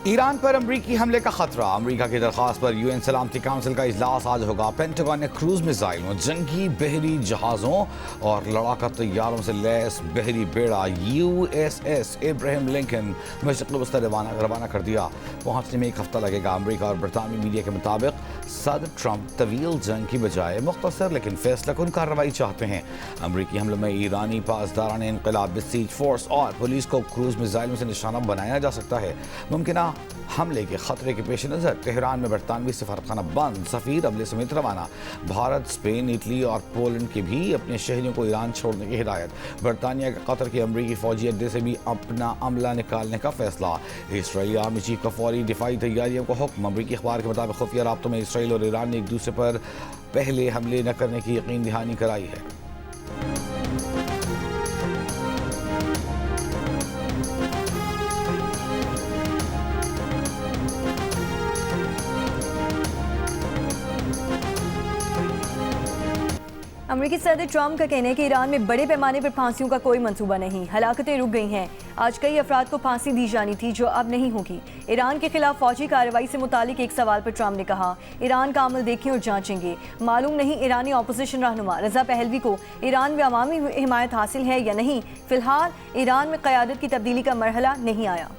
Iran पर अमरीकी हमले का खतरा। अमरीका की दरख्वास्त पर यूएन सलामती काउंसिल का इजलास आज होगा। पेंटागन ने क्रूज मिसाइलों, जंगी बहरी जहाज़ों और लड़ाका तैयारों से लैस बहरी बेड़ा USS इब्राहिम लिंकन मशरिक़ वस्ती रवाना कर दिया। पहुंचने में एक हफ्ता लगेगा। अमरीका और बरतानवी मीडिया के मुताबिक सदर ट्रंप तवील जंग की बजाय मुख्तसर लेकिन फैसला कुन कार्रवाई चाहते हैं। अमरीकी हमलों में ईरानी पासदारान इनक़िलाब, बसीज फोर्स और पुलिस को क्रूज मिसाइलों से निशाना बनाया जा सकता है। मुमकिन हमले के खतरे के पेश नज़र तेहरान में बरतानवी सफारतखाना बंद, सफ़ीर अमले समेत रवाना। भारत, स्पेन, इटली और पोलैंड के भी अपने शहरियों को ईरान छोड़ने की हिदायत। बरतानिया के कतर के अमरीकी फौजी अड्डे से भी अपना अमला निकालने का फैसला। इसराइली आर्मी चीफ का फौरी दिफाई तैयारियों को हुक्म। अमरीकी अखबार के मुताबिक खुफिया राब्तों में इसराइल और ईरान ने एक दूसरे पर पहले हमले न करने की यकीन दहानी कराई है। अमेरिकी सदर ट्रंप का कहना है कि ईरान में बड़े पैमाने पर फांसियों का कोई मंसूबा नहीं। हलाकतें रुक गई हैं। आज कई अफराद को फांसी दी जानी थी जो अब नहीं होगी। ईरान के खिलाफ फौजी कार्रवाई से मुतालिक एक सवाल पर ट्रंप ने कहा, ईरान का अमल देखें और जांचेंगे। मालूम नहीं ईरानी अपोजिशन रहनुमा रजा पहलवी को ईरान में अवामी हिमायत हासिल है या नहीं। फिलहाल ईरान में क़यादत की तब्दीली का मरहला नहीं आया।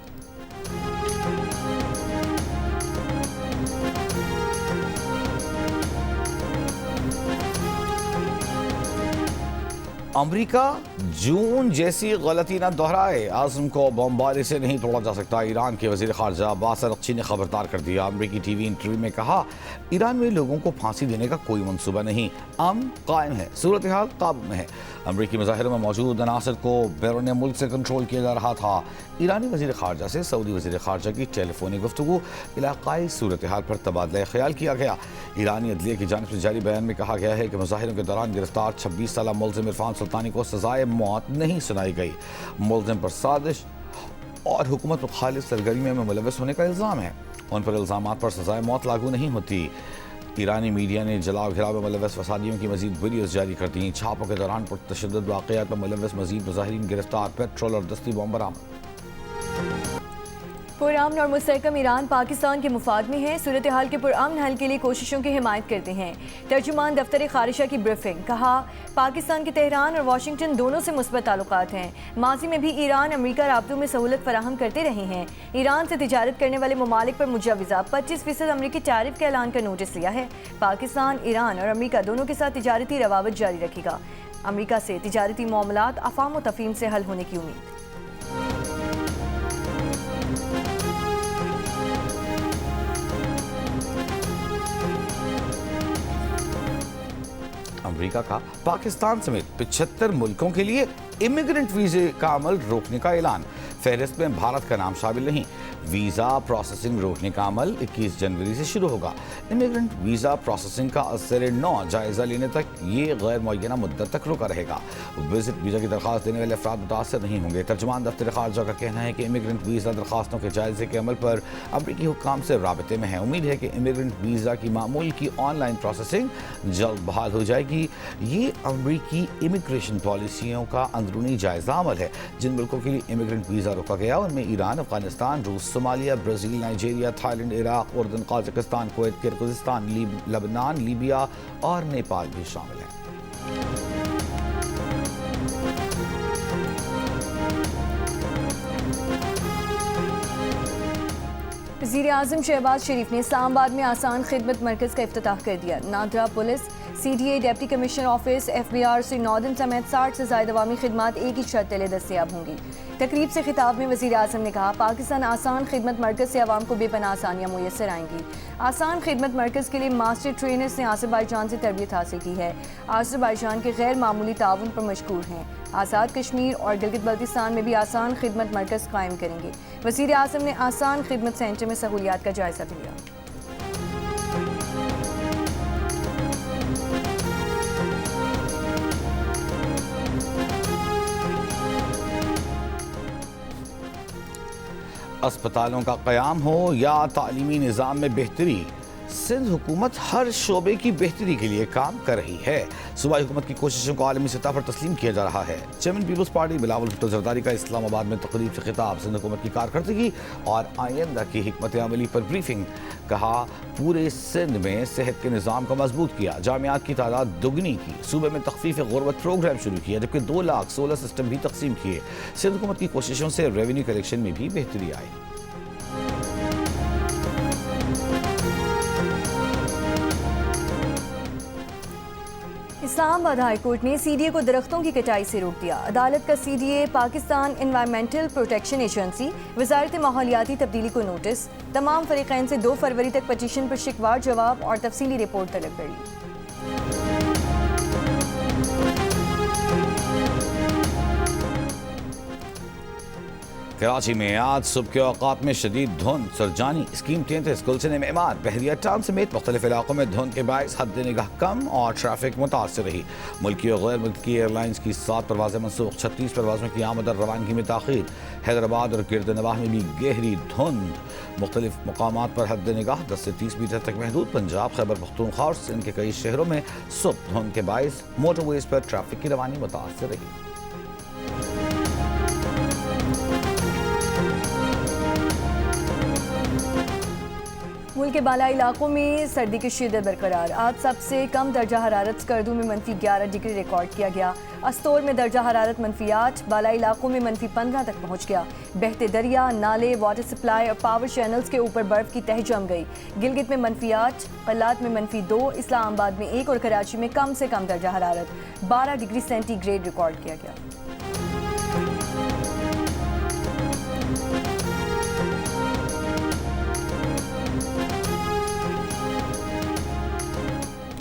अमरीका जून जैसी गलती न दोहराए, आज़म को बमबारी से नहीं तोड़ा जा सकता। ईरान के वज़ीर ख़ारजा अब्बास अरग़ची ने खबरदार कर दिया। अमरीकी टीवी इंटरव्यू में कहा, ईरान में लोगों को फांसी देने का कोई मंसूबा नहीं, अमन कायम है, सूरत हाल काबू में है। अमरीकी मुज़ाहिरों में मौजूद अनासर को बैरून मुल्क से कंट्रोल किया जा रहा था। ईरानी वज़ीर ख़ारजा से सऊदी वज़ीर ख़ारजा की टेलीफोनिक गुफ्तगू, इलाक़ाई सूरत हाल पर तबादला ख्याल किया गया। ईरानी अदलिया की जानिब से जारी बयान में कहा गया है कि मुज़ाहिरों के दौरान गिरफ्तार 26 साला मुल्ज़िम इरफान सुल्तानी को सजाए मौत नहीं सुनाई गई। मुल्ज़िम पर साजिश और हुकूमत मुखालिफ सरगर्मियों में मुलव्वस होने का इल्ज़ाम है। उन पर इल्ज़ामात पर सजाए मौत लागू नहीं होती। ईरानी मीडिया ने जलाओ घिराव में मुलव्वस फसादियों की मजीद वीडियोज़ जारी कर दी। छापों के दौरान पुरतशद्दुद वाक़यात में मुलव्वस मजीद मुज़ाहिरीन गिरफ्तार, पेट्रोल और दस्ती बम बरामद। पुरअमन और मुस्तहकम ईरान पाकिस्तान के मुफाद में है। सूरत हाल के पुरअमन हल के लिए कोशिशों की हिमायत करते हैं। तर्जुमान दफ्तर खारिजा की ब्रीफिंग, कहा पाकिस्तान के तेहरान और वाशिंगटन दोनों से मुस्बत ताल्लुकात हैं। माजी में भी ईरान अमरीका राब्तों में सहूलत फराहम करते रहे हैं। ईरान से तिजारत करने वाले ममालिक पर मुजव्वज़ा 25% अमरीकी टैरिफ के ऐलान का नोटिस लिया है। पाकिस्तान, ईरान और अमरीका दोनों के साथ तिजारती रवाबत जारी रखेगा। अमरीका से तिजारती मामलात अफ़ाम व तफ़हीम से हल होने की उम्मीद। अमेरिका का पाकिस्तान समेत 75 मुल्कों के लिए इमिग्रेंट वीज़े का अमल रोकने का ऐलान। फहरिस्त में भारत का नाम शामिल नहीं। वीज़ा प्रोसेसिंग रोकने का अमल 21 जनवरी से शुरू होगा। इमिग्रेंट वीज़ा प्रोसेसिंग का असर 9 जायज़ा लेने तक ये गैर मुअय्यना मुद्दत तक रुका रहेगा। विजिट वीज़ा की दरख्वास्त देने वाले अफराद मुतासर नहीं होंगे। तर्जुमान दफ्तर ख़ारजा का कहना है कि इमिग्रेंट वीज़ा दरख्वास्तों के जायज़े के अमल पर अमरीकी हुक्काम से राबते में है। उम्मीद है कि इमिग्रेंट वीज़ा की मामूल की ऑनलाइन प्रोसेसिंग जल्द बहाल हो जाएगी। ये अमरीकी इमिग्रेशन पॉलिसियों का अंदरूनी जायज़ा अमल है। जिन मुल्कों के लिए इमिग्रेंट वीज़ा रोका गया उनमें ईरान, अफगानिस्तान, रूस, Somalia, Brazil, Nigeria, Thailand, Iraq, उर्दन, काज़ाकिस्तान, कुवैत, किर्गिज़स्तान, लबनान, लीबिया और नेपाल भी शामिल हैं। वज़ीर आज़म शहबाज शरीफ ने इस्लामाबाद में आसान खिदमत मरकज़ का इफ्तिताह कर दिया। NADRA police, CDA, deputy commissioner office, FBR से नॉर्दर्न समेत 60 से ज़ायद अवामी खिदमात एक ही छत तले दस्तयाब होंगी। तकरीब से खिताब में वज़ीर आज़म ने कहा, पाकिस्तान आसान खिदमत मरकज़ से आवाम को बेपनाह आसानियाँ मुयसर आएंगी। आसान खिदमत मरकज़ के लिए मास्टर ट्रेनर्स ने आज़रबाईजान से तरबियत हासिल की है। आज़रबाईजान के गैर मामूली ताउन पर मशकूर हैं। आज़ाद कश्मीर और गिलगित बल्तिस्तान में भी आसान खिदमत मरकज़ कायम करेंगे। वज़ीर आज़म ने आसान खिदमत सेंटर में सहूलियात का जायज़ा भी लिया। अस्पतालों का क़याम हो या तालीमी निज़ाम में बेहतरी, सिंध हुकूमत हर शोबे की बेहतरी के लिए काम कर रही है। सूबाई हुकूमत की कोशिशों को आलमी सतह पर तस्लीम किया जा रहा है। चेयरमैन पीपल्स पार्टी बिलावल भुट्टो जरदारी का इस्लामाबाद में तकरीब से खिताब, सिंध हुकूमत की कारकर्दगी और आइंदा की हिकमत अमली पर ब्रीफिंग। कहा, पूरे सिंध में सेहत के निज़ाम को मजबूत किया, जामियात की तादाद दुगनी की, सूबे में तखफीफ गुर्बत प्रोग्राम शुरू किया, जबकि 2 लाख सोलर सिस्टम भी तकसीम किए। सिंध हुकूमत की कोशिशों से रेवेन्यू कलेक्शन में भी बेहतरी आई। इस्लामाबाद हाई कोर्ट ने सीडीए को दरख्तों की कटाई से रोक दिया। अदालत का CDA Pakistan environmental protection agency वजारत माहौलियाती तब्दीली को नोटिस। तमाम फरीकैन से 2 फरवरी तक पटिशन पर शिकवार जवाब और तफसीली रिपोर्ट तलब कर ली। कराची में आज सुबह के औकात में शदीद धुंध, सरजानी स्कीम 33 गुलशन मेमार बहरिया टाउन समेत मुख्तलिफ इलाकों में धुंध के बायस हद निगाह कम और ट्रैफिक मुतासर रही। मुल्की और गैर मुल्की एयरलाइंस की 7 परवाजें मनसूख, 36 परवाजों की आमद और रवानगी में ताखीर। हैदराबाद और गिरद नवाह में भी गहरी धुंध, मुख्तलिफ मकामात पर हद निगाह 10 से 30 मीटर तक महदूद। पंजाब, खैबर पख्तूनख्वा और सिंध के कई शहरों में सुबह धुंध के बायस मोटरवेज पर ट्रैफिक की रवानी मुतासर रही। मुल्क के बाला इलाकों में सर्दी की शिद्दत बरकरार। आज सबसे कम दर्जा हरारत स्कर्दू में -11 डिग्री रिकॉर्ड किया गया। अस्तोर में दर्जा हरारत -8, बाला इलाकों में -15 तक पहुंच गया। बहते दरिया, नाले, वाटर सप्लाई और पावर चैनल्स के ऊपर बर्फ की तह जम गई। गिलगित में -8, कल्लात में -2, इस्लामाबाद में 1 और कराची में कम से कम दर्जा हरारत 12 डिग्री सेंटीग्रेड रिकॉर्ड किया गया।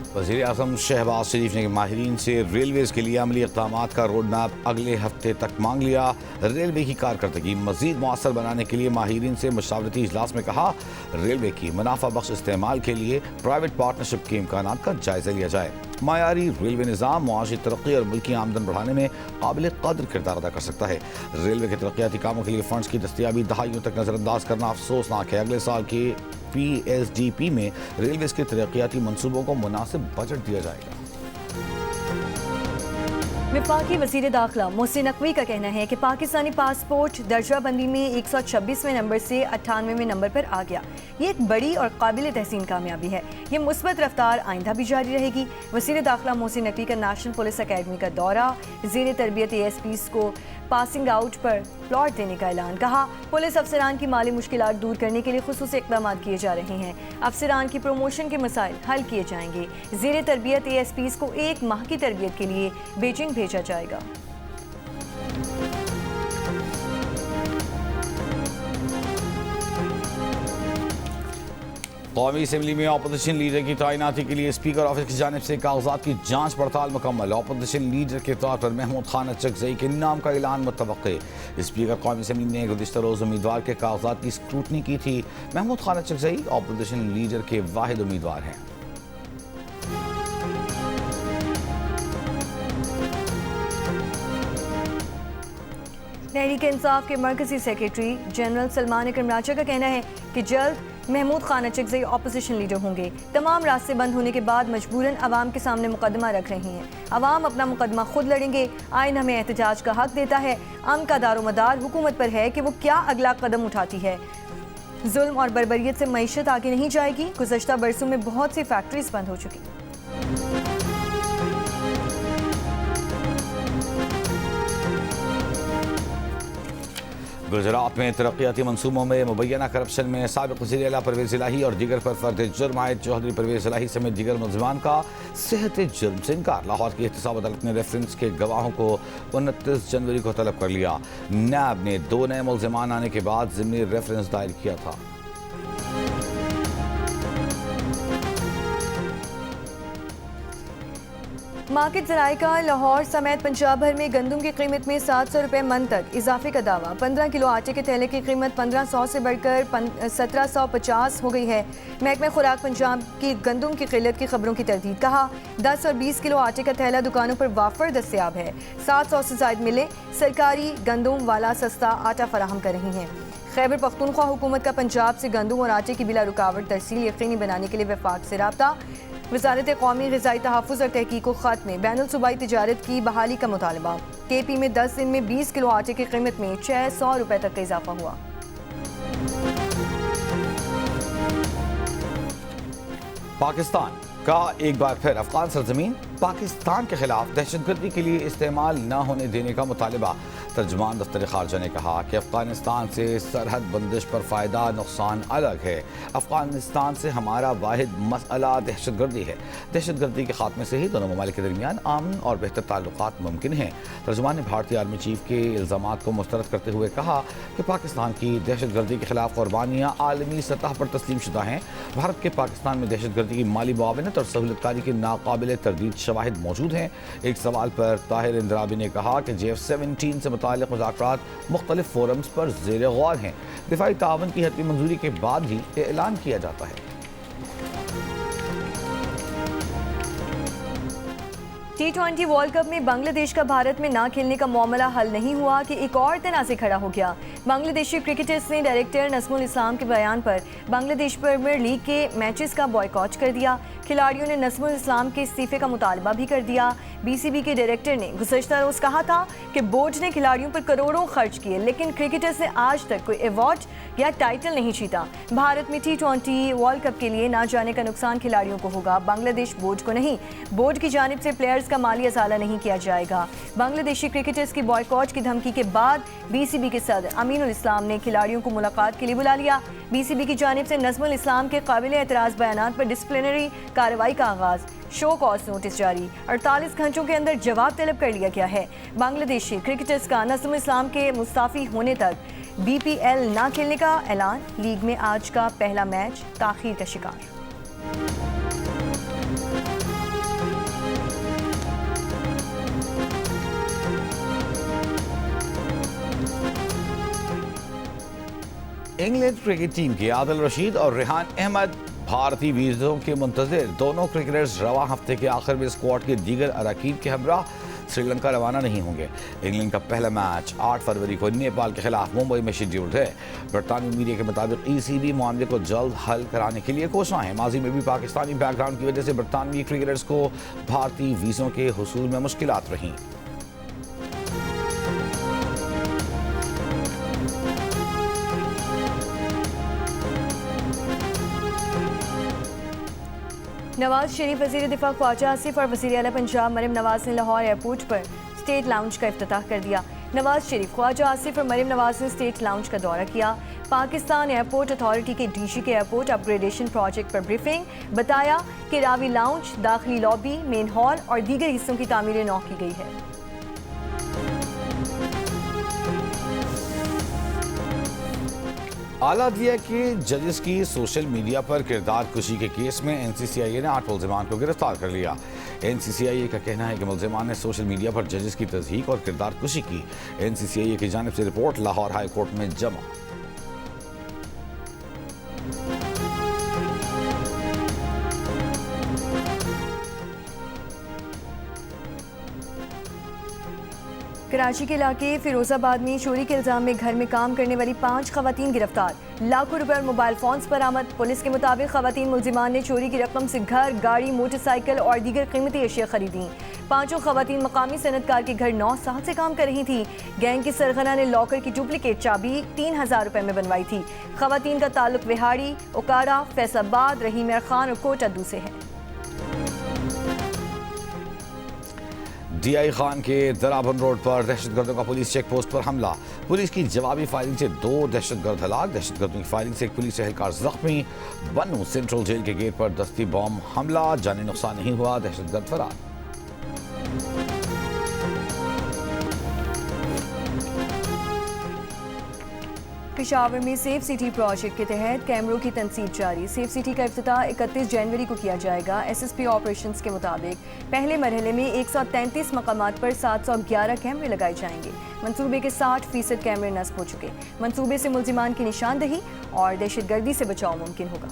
वज़ीर आज़म शहबाज शरीफ ने माहिरीन से रेलवेज़ के लिए अमली इक़दामात का रोड मैप अगले हफ्ते तक मांग लिया। रेलवे की कारकर्दगी मज़ीद मौसर बनाने के लिए माहिरीन से मशावरती इजलास में कहा, रेलवे की मुनाफा बख्श इस्तेमाल के लिए प्राइवेट पार्टनरशिप के इम्कानात का जायज़ा लिया जाए। मायारी रेलवे निज़ाम मुआशी तरक्की और मुल्की आमदन बढ़ाने में काबिल कदर किरदार अदा कर सकता है। रेलवे के तरक्याती कामों के लिए फंड्स की दस्तियाबी दहाइयों तक नज़रअंदाज करना अफसोसनाक है। अगले साल के PSDP में रेलवे के तरक्याती मनसूबों को मुनासिब बजट दिया जाएगा। वफाकी वज़ीर दाखिला मोहसिन नकवी का कहना है कि पाकिस्तानी पासपोर्ट दर्जा बंदी में 126वें नंबर से 98वें नंबर पर आ गया। ये एक बड़ी और काबिल तहसीन कामयाबी है। ये मुस्बत रफ्तार आइंदा भी जारी रहेगी। वज़ीर दाखिला मोहसिन नकवी का नेशनल पुलिस अकेडमी का दौरा, ज़ेर तरबियत ASPs को पासिंग आउट पर प्लॉट देने का ऐलान। कहा, पुलिस अफसरान की माली मुश्किलात दूर करने के लिए खुसूसी इक़दाम किए जा रहे हैं। अफसरान की प्रमोशन के मसाइल हल किए जाएंगे। ज़ेर तरबियत ASPs को 1 माह की तरबियत के लिए बीजिंग भेजा जाएगा। कौमी असम्बली में अपोजिशन लीडर की तैनाती के लिए स्पीकर ऑफिस की जानिब से कागजात की जांच पड़ताल मुकम्मल। अपोजिशन लीडर के तौर पर महमूद खान अचकज़ई के नाम का ऐलान मुतवक्के। स्पीकर कौमी असम्बली ने गुज़िश्ता रोज़ उम्मीदवार के कागजात की स्क्रूटनी की थी। महमूद खान अचकज़ई अपोजिशन लीडर के वाहिद उम्मीदवार हैं। तहरीक इंसाफ के मरकजी सेक्रेटरी जनरल सलमान इकरम राजा का कहना है कि जल्द महमूद खान अचकज़ई अपोजिशन लीडर होंगे। तमाम रास्ते बंद होने के बाद मजबूरन अवाम के सामने मुकदमा रख रही हैं। अवाम अपना मुकदमा खुद लड़ेंगे। आइन हमें एहतजाज का हक देता है। अमन का दारोमदार हुकूमत पर है कि वो क्या अगला कदम उठाती है। जुल्म और बर्बरियत से मईशत आगे नहीं जाएगी। गुज़श्ता बरसों में बहुत सी फैक्ट्रीज बंद हो चुकी। गुजरात में तरक्याती मनसूबों में मुबैना करप्शन में साबिक़ वज़ीर आला परवेज़ इलाही और दीगर पर फर्द जुर्म आयद चौधरी परवेज़ इलाही समेत दीगर मुलज़मान का सेहत जुर्म से इनकार। लाहौर की एहतसाब अदालत ने रेफरेंस के गवाहों को 29 जनवरी को तलब कर लिया। नैब ने 2 नए मुलज़मान आने के बाद ज़िम्नी रेफरेंस दायर किया था। मार्केट ज़राइका लाहौर समेत पंजाब भर में गंदम की कीमत में 700 रुपये मन तक इजाफे का दावा। 15 किलो आटे के थैले की कीमत 1500 से बढ़कर 1750 हो गई है। महकमा खुराक पंजाब की गंदम की किल्लत की खबरों की तरदीद। कहा, 10 और 20 किलो आटे का थैला दुकानों पर वाफर दस्तयाब है। 700 से ज़ायद मिलें सरकारी गंदम वाला सस्ता आटा फराहम कर रही हैं। खैबर पख्तूनख्वा हुकूमत का पंजाब से गंदम और आटे की बिला रुकावट तरसील यकीनी बनाने के लिए वफाक से राब्ता। वजारत कौमी ग़िज़ाई तहफ़्फ़ुज़ और तहक़ीक़ व ख़त में बैनुल सूबाई तिजारत की बहाली का मुतालबा। KP में 10 दिन में 20 किलो आटे की कीमत में 600 रुपये तक का इजाफा हुआ। पाकिस्तान का एक बार फिर अफगान सरजमीन पाकिस्तान के खिलाफ दहशतगर्दी के लिए इस्तेमाल न होने देने का मुतालबा। तर्जुमान दफ्तर खारजा ने कहा कि अफगानिस्तान से सरहद बंदिश पर फ़ायदा नुकसान अलग है। अफगानिस्तान से हमारा वाहिद मसला दहशतगर्दी है। दहशतगर्दी के खात्मे से ही दोनों ममालिक के दरमियान अमन और बेहतर ताल्लुकात मुमकिन हैं। तर्जुमान ने भारतीय आर्मी चीफ के इल्ज़ामात को मुस्तरद करते हुए कहा कि पाकिस्तान की दहशतगर्दी के खिलाफ कुर्बानियाँ आलमी सतह पर तस्लीम शुदा हैं। भारत के पाकिस्तान में दहशतगर्दी की माली मुआवनत और सहूलतकारी के नाकाबिल तरदीद शवाहिद मौजूद हैं। एक सवाल पर ताहिर इंदराबी ने कहा कि JF-17 से मुताल्लिक़ मुज़ाकरात मुख्तलिफ फोरम्स पर ज़ेर गौर हैं। दिफाई तावन की हतमी मंजूरी के बाद ही ऐलान किया जाता है। T20 वर्ल्ड कप में बांग्लादेश का भारत में ना खेलने का मामला हल नहीं हुआ कि एक और तनाज़े खड़ा हो गया। बांग्लादेशी क्रिकेटर्स ने डायरेक्टर नज़मुल इस्लाम के बयान पर बांग्लादेश प्रीमियर लीग के मैचेस का बॉयकॉट कर दिया। खिलाड़ियों ने नज़मुल इस्लाम के इस्तीफे का मुतालबा भी कर दिया। BCB के डायरेक्टर ने गुज़श्ता रोज़ कहा था कि बोर्ड ने खिलाड़ियों पर करोड़ों खर्च किए, लेकिन क्रिकेटर्स ने आज तक कोई अवार्ड या टाइटल नहीं जीता। भारत में T20 वर्ल्ड कप के लिए ना जाने का नुकसान खिलाड़ियों को होगा, बांग्लादेश बोर्ड को नहीं। बोर्ड की जानिब से प्लेयर्स का माली अजाला नहीं किया जाएगा। बांग्लादेशी क्रिकेटर्स की बॉयकॉट की धमकी के बाद BCB के सदर अमीनुल इस्लाम ने खिलाड़ियों को मुलाकात के लिए बुला लिया। BCB की जानिब से नज़मुल इस्लाम के काबिल एतराज़ बयानात पर डिसिप्लिनरी कार्रवाई का आगाज़, शो कॉज नोटिस जारी, 48 घंटों के अंदर जवाब तलब कर लिया गया है। बांग्लादेशी क्रिकेटर्स का नज़मुल इस्लाम के मुस्ताफ़ी होने तक BPL ना खेलने का ऐलान। लीग में आज का पहला मैच ताख़ीर का शिकार। इंग्लैंड क्रिकेट टीम के आदिल रशीद और रेहान अहमद भारतीय वीज़ों के मुंतज़िर। दोनों क्रिकेटर्स रवा हफ्ते के आखिर में स्क्वाड के दीगर अरकान के हमरा श्रीलंका रवाना नहीं होंगे। इंग्लैंड का पहला मैच 8 फरवरी को नेपाल के खिलाफ मुंबई में शेड्यूल्ड है। बरतानवी मीडिया के मुताबिक ECB मामले को जल्द हल कराने के लिए कोशिश है। माजी में भी पाकिस्तानी बैकग्राउंड की वजह से बरतानवी क्रिकेटर्स को भारतीय वीज़ों के हुसूल में मुश्किलात रहीं। नवाज शरीफ, वज़ीर दिफा ख्वाजा आसिफ और वज़ीर आला पंजाब मरियम नवाज ने लाहौर एयरपोर्ट पर स्टेट लाउंज का इफ्तिताह कर दिया। नवाज शरीफ, ख्वाजा आसिफ और मरियम नवाज ने स्टेट लाउंज का दौरा किया। पाकिस्तान एयरपोर्ट अथॉरिटी के DG के एयरपोर्ट अपग्रेडेशन प्रोजेक्ट पर ब्रीफिंग, बताया कि रावी लाउंज, दाखिली लॉबी, मेन हॉल और दीगर हिस्सों की तामीर नौ की गई है। आला अदलिया के जजेस की सोशल मीडिया पर किरदार कुशी के केस में NCCIA ने 8 मुल्ज़िमान को गिरफ्तार कर लिया। NCCIA का कहना है कि मुल्ज़िमान ने सोशल मीडिया पर जजेस की तज़हीक और किरदार कुशी की। NCCIA की जानिब से रिपोर्ट लाहौर हाई कोर्ट में जमा। कराची के इलाके फिरोजाबाद में चोरी के इल्जाम में घर में काम करने वाली 5 खवातीन गिरफ्तार। लाखों रुपए और मोबाइल फोन्स बरामद। पुलिस के मुताबिक खवातीन मुल्जिमान ने चोरी की रकम से घर, गाड़ी, मोटरसाइकिल और दीगर कीमती अशिया खरीदी। 5 खवातीन मकामी सनतकार के घर 9 साल से काम कर रही थी। गैंग की सरगना ने लॉकर की डुप्लीकेट चाबी 3000 रुपए में बनवाई थी। खवातीन का ताल्लुक विहाड़ी, ओकारा, फैसलाबाद, रहीम खान और कोटादू से है। DI खान के दराबन रोड पर दहशतगर्दों का पुलिस चेक पोस्ट पर हमला। पुलिस की जवाबी फायरिंग से 2 दहशतगर्द हलाक। दहशतगर्दों की फायरिंग से एक पुलिस एहलकार जख्मी। बनू सेंट्रल जेल के गेट पर दस्ती बम हमला, जानी नुकसान नहीं हुआ, दहशतगर्द फरार। पेशावर में सेफ सिटी प्रोजेक्ट के तहत कैमरों की तनसीब जारी। सेफ सिटी का इफ्तिताह 31 जनवरी को किया जाएगा। SSP ऑपरेशंस के मुताबिक पहले मरहले में 133 मकामात पर 711 कैमरे लगाए जाएंगे। मंसूबे के 60% कैमरे नस्ब हो चुके। मंसूबे से मुल्जिमान की निशानदही और दहशतगर्दी से बचाव मुमकिन होगा।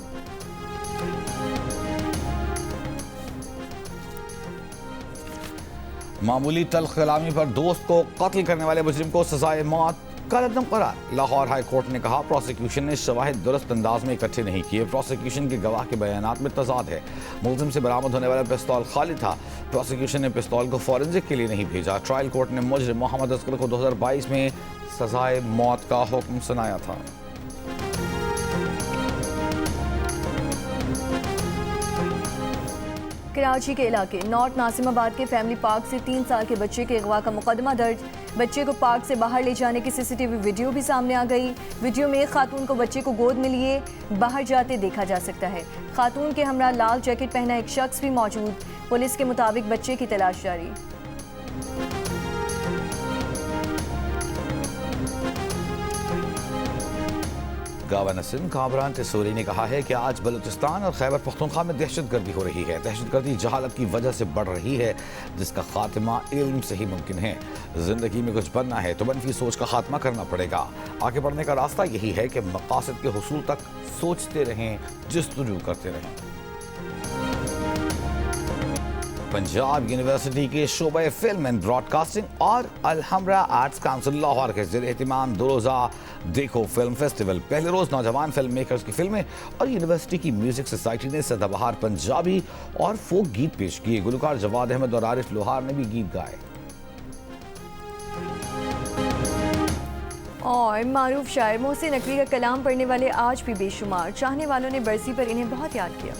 मामूली तल्ख कलामी पर दोस्त को कत्ल करने वाले मुजरिम को सजाए मौत। कल अदम करार लाहौर हाई कोर्ट ने कहा प्रोसिक्यूशन ने शवाहिद दुरुस्त अंदाज में इकट्ठे नहीं किए। प्रोसिक्यूशन के गवाह के बयानात में तजाद है। मुलजिम से बरामद होने वाला पिस्तौल खाली था। प्रोसिक्यूशन ने पिस्तौल को फॉरेंसिक के लिए नहीं भेजा। ट्रायल कोर्ट ने मुजरिम मोहम्मद असगर को 2022 में सजाए मौत का हुक्म सुनाया था। कराची के इलाके नॉर्थ नासिमाबाद के फैमिली पार्क से 3 साल के बच्चे के अगवा का मुकदमा दर्ज। बच्चे को पार्क से बाहर ले जाने की सीसीटीवी वीडियो भी सामने आ गई। वीडियो में एक खातून को बच्चे को गोद में लिए बाहर जाते देखा जा सकता है। खातून के हमरा लाल जैकेट पहना एक शख्स भी मौजूद। पुलिस के मुताबिक बच्चे की तलाश जारी। गवर्नर सिंध कामरान तेसूरी ने कहा है कि आज बलूचिस्तान और खैबर पख्तूनख्वा में दहशतगर्दी हो रही है। दहशतगर्दी जहालत की वजह से बढ़ रही है, जिसका खात्मा इल्म से ही मुमकिन है। जिंदगी में कुछ बनना है तो मनफी सोच का खात्मा करना पड़ेगा। आगे बढ़ने का रास्ता यही है कि मकासद के हुसूल तक सोचते रहें, जस्तजू करते रहें। पंजाब यूनिवर्सिटी के शोबे फिल्म एंड ब्रॉडकास्टिंग और अलहमरा आर्ट्स काउंसिल लाहौर के ज़ेर एहतिमाम 2 रोज़ा देखो फिल्म फेस्टिवल। पहले रोज़ नौजवान फिल्म मेकर्स की फिल्में और यूनिवर्सिटी की म्यूजिक सोसाइटी ने सदाबहार पंजाबी और फोक गीत पेश किए। गुलकार जवाद अहमद और आरिफ लोहार ने भी गीत गाए। और मारूफ शायर मोहसिन नकवी का कलाम पढ़ने वाले आज भी बेशुमार। चाहने वालों ने बरसी पर इन्हें बहुत याद किया।